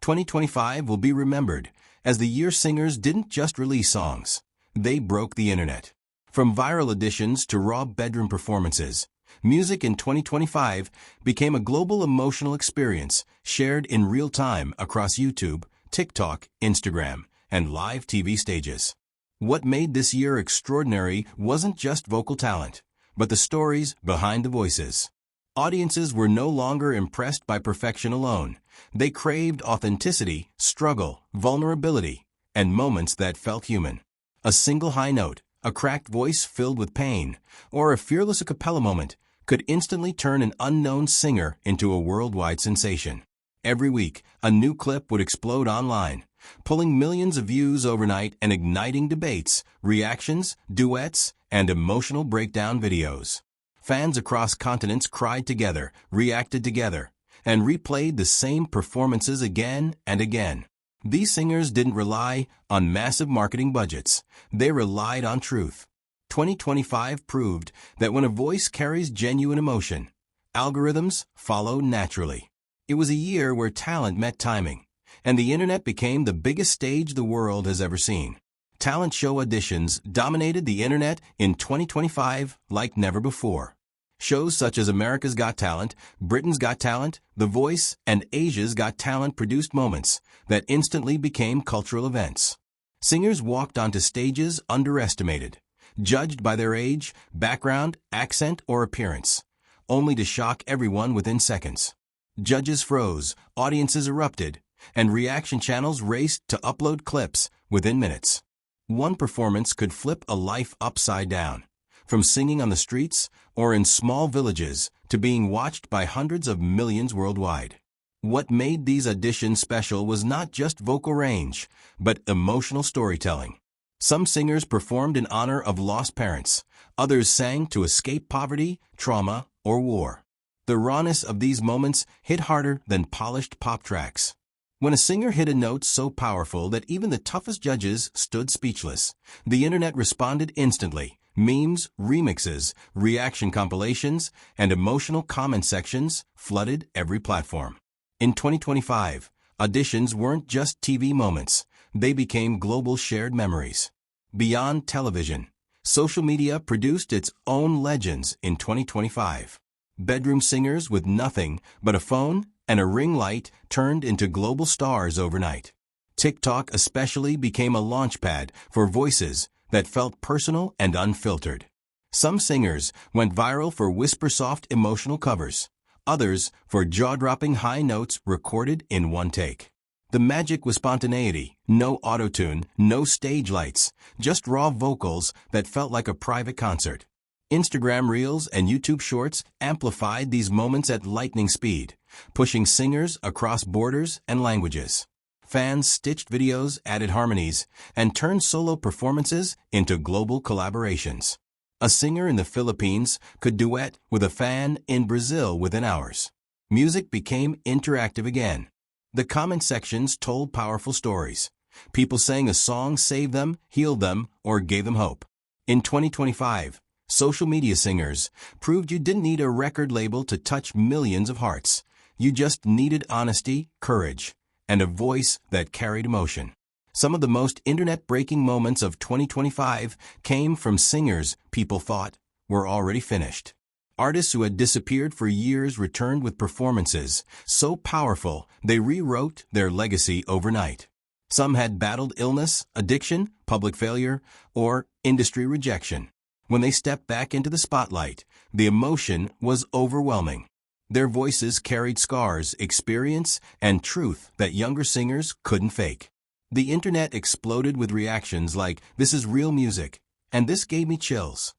2025 will be remembered as the year singers didn't just release songs. They broke the internet. From viral auditions to raw bedroom performances, music in 2025 became a global emotional experience shared in real time across YouTube, TikTok, Instagram, and live TV stages. What made this year extraordinary wasn't just vocal talent, but the stories behind the voices. Audiences were no longer impressed by perfection alone. They craved authenticity, struggle, vulnerability, and moments that felt human. A single high note, a cracked voice filled with pain, or a fearless a cappella moment could instantly turn an unknown singer into a worldwide sensation. Every week, a new clip would explode online, pulling millions of views overnight and igniting debates, reactions, duets, and emotional breakdown videos. Fans across continents cried together, reacted together, and replayed the same performances again and again. These singers didn't rely on massive marketing budgets. They relied on truth. 2025 proved that when a voice carries genuine emotion, algorithms follow naturally. It was a year where talent met timing, and the internet became the biggest stage the world has ever seen. Talent show auditions dominated the internet in 2025 like never before. Shows such as America's Got Talent, Britain's Got Talent, The Voice, and Asia's Got Talent produced moments that instantly became cultural events. Singers walked onto stages underestimated, judged by their age, background, accent, or appearance, only to shock everyone within seconds. Judges froze, audiences erupted, and reaction channels raced to upload clips within minutes. One performance could flip a life upside down, from singing on the streets or in small villages to being watched by hundreds of millions worldwide. What made these auditions special was not just vocal range, but emotional storytelling. Some singers performed in honor of lost parents, others sang to escape poverty, trauma, or war. The rawness of these moments hit harder than polished pop tracks. When a singer hit a note so powerful that even the toughest judges stood speechless, the internet responded instantly. Memes, remixes, reaction compilations, and emotional comment sections flooded every platform. In 2025, auditions weren't just TV moments. They became global shared memories. Beyond television, social media produced its own legends in 2025. Bedroom singers with nothing but a phone and a ring light turned into global stars overnight. TikTok especially became a launchpad for voices that felt personal and unfiltered. Some singers went viral for whisper-soft emotional covers, others for jaw-dropping high notes recorded in one take. The magic was spontaneity, no auto-tune, no stage lights, just raw vocals that felt like a private concert. Instagram Reels and YouTube Shorts amplified these moments at lightning speed, pushing singers across borders and languages. Fans stitched videos, added harmonies, and turned solo performances into global collaborations. A singer in the Philippines could duet with a fan in Brazil within hours. Music became interactive again. The comment sections told powerful stories. People saying a song saved them, healed them, or gave them hope. In 2025, social media singers proved you didn't need a record label to touch millions of hearts. You just needed honesty, courage, and a voice that carried emotion. Some of the most internet-breaking moments of 2025 came from singers people thought were already finished. Artists who had disappeared for years returned with performances so powerful they rewrote their legacy overnight. Some had battled illness, addiction, public failure, or industry rejection. When they stepped back into the spotlight, the emotion was overwhelming. Their voices carried scars, experience, and truth that younger singers couldn't fake. The internet exploded with reactions like, "This is real music," and "This gave me chills."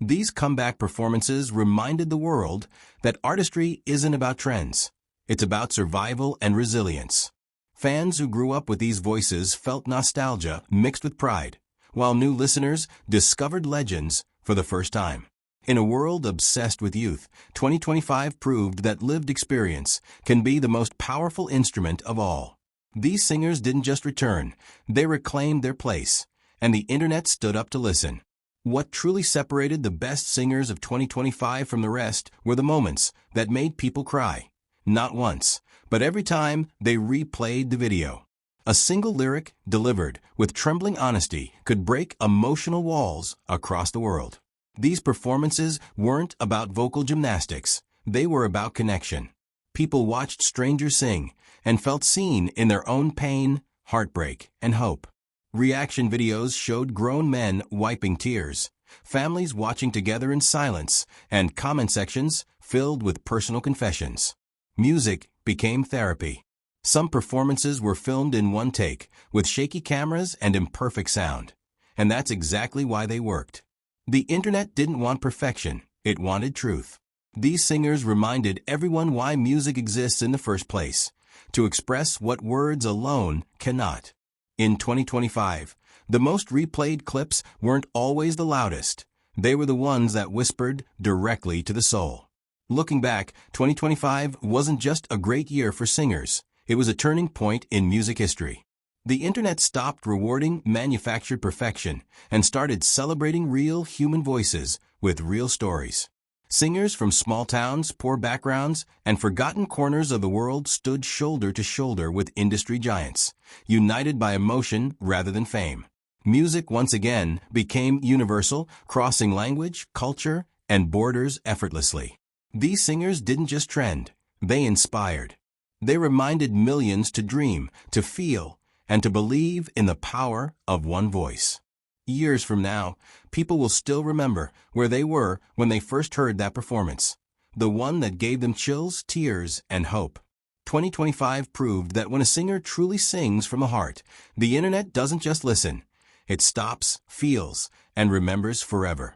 These comeback performances reminded the world that artistry isn't about trends. It's about survival and resilience. Fans who grew up with these voices felt nostalgia mixed with pride, while new listeners discovered legends for the first time. In a world obsessed with youth, 2025 proved that lived experience can be the most powerful instrument of all. These singers didn't just return, they reclaimed their place, and the internet stood up to listen. What truly separated the best singers of 2025 from the rest were the moments that made people cry. Not once, but every time they replayed the video. A single lyric delivered with trembling honesty could break emotional walls across the world. These performances weren't about vocal gymnastics. They were about connection. People watched strangers sing and felt seen in their own pain, heartbreak, and hope. Reaction videos showed grown men wiping tears, families watching together in silence, and comment sections filled with personal confessions. Music became therapy. Some performances were filmed in one take, with shaky cameras and imperfect sound. And that's exactly why they worked. The internet didn't want perfection, it wanted truth. These singers reminded everyone why music exists in the first place, to express what words alone cannot. In 2025, the most replayed clips weren't always the loudest. They were the ones that whispered directly to the soul. Looking back, 2025 wasn't just a great year for singers. It was a turning point in music history. The internet stopped rewarding manufactured perfection and started celebrating real human voices with real stories. Singers from small towns, poor backgrounds, and forgotten corners of the world stood shoulder to shoulder with industry giants, united by emotion rather than fame. Music once again became universal, crossing language, culture, and borders effortlessly. These singers didn't just trend, they inspired. They reminded millions to dream, to feel, and to believe in the power of one voice. Years from now, people will still remember where they were when they first heard that performance, the one that gave them chills, tears, and hope. 2025 proved that when a singer truly sings from the heart, the internet doesn't just listen. It stops, feels, and remembers forever.